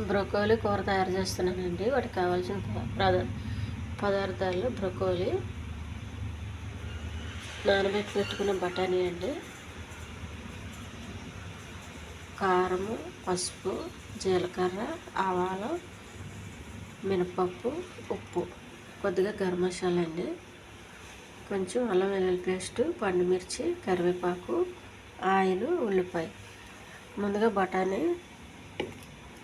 Broccoli కూర తయారు చేస్తున్నానండి. వాటికి కావాల్సిన పదార్థాలు బ్రొకోలీ, నానబెట్టి పెట్టుకున్న బఠానీ అండి, కారము, పసుపు, జీలకర్ర, ఆవాలు, మినపప్పు, ఉప్పు, కొద్దిగా గరం మసాలా అండి, కొంచెం అల్లం వెల్లుల్లి పేస్టు, పండుమిర్చి, కరివేపాకు, ఆయిల్, ఉల్లిపాయ. ముందుగా బఠానీ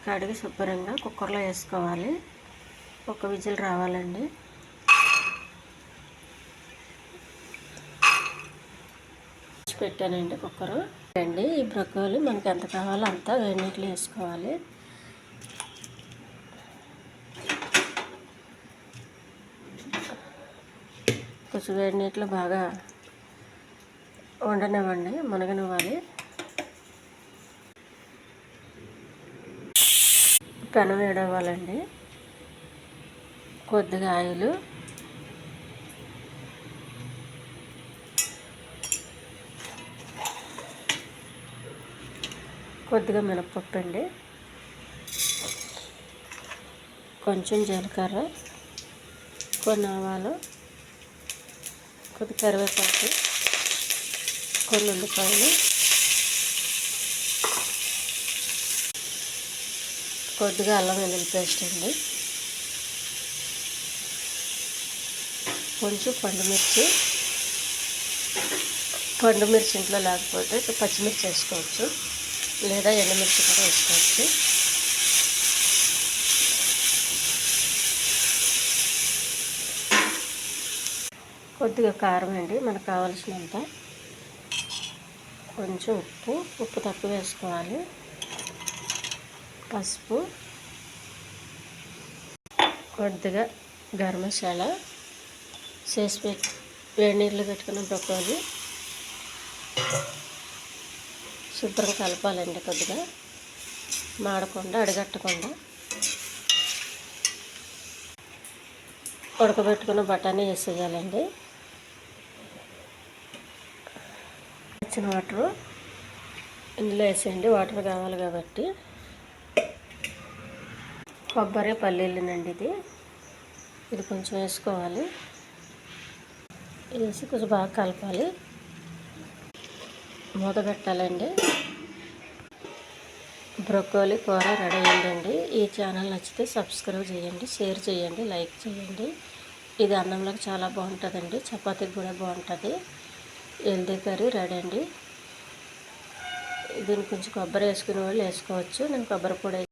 కడిగి శుభ్రంగా కుక్కర్లో వేసుకోవాలి. ఒక విజిల్ రావాలండి. పెట్టానండి కుక్కరు అండి. ఈ బ్రొకోలీ మనకి ఎంత కావాలో అంత వేడి నీటిలో వేసుకోవాలి. కొంచెం వేడి నీటిలో బాగా వండనివ్వండి, మునగనివ్వాలి. పెనం వేడవ్వాలండి. కొద్దిగా ఆయిల్, కొద్దిగా మినపప్పు అండి, కొంచెం జీలకర్ర, కొన్ని ఆవాలు, కొద్ది కరివేపాకు, కొన్ని ఉల్లిపాయలు, కొద్దిగా అల్లం వెల్లుల్లి పేస్ట్ అండి, కొంచెం పండుమిర్చి ఇంట్లో లేకపోతే పచ్చిమిర్చి వేసుకోవచ్చు, లేదా ఎండుమిర్చి కూడా వేసుకోవచ్చు. కొద్దిగా కారం అండి, మనకు కావాల్సినంత, కొంచెం ఉప్పు తక్కువ వేసుకోవాలి, పసుపు, కొద్దిగా గరం మసాలా, వేడి నీళ్ళు పెట్టుకున్న బ్రొకోలీ శుభ్రంగా కలపాలండి. కొద్దిగా మాడకుండా, అడగట్టకుండా. ఉడకబెట్టుకున్న బఠానీ వేసేయాలండి. వచ్చిన వాటరు ఇందులో వేసేయండి, వాటర్ కావాలి కాబట్టి. కొబ్బరి, పల్లీలునండి, ఇది కొంచెం వేసుకోవాలి. వేసి కొంచెం బాగా కలపాలి, మూత పెట్టాలండి. బ్రొకోలీ కూర రెడీ అయ్యిందండి. ఈ ఛానల్ నచ్చితే సబ్స్క్రైబ్ చేయండి, షేర్ చేయండి, లైక్ చేయండి. ఇది అన్నంలోకి చాలా బాగుంటుందండి, చపాతీకి కూడా బాగుంటుంది. హెల్దీ కర్రీ రెడీ అండి. దీన్ని కొంచెం కొబ్బరి వేసుకునే వాళ్ళు వేసుకోవచ్చు. నేను కొబ్బరి పొడి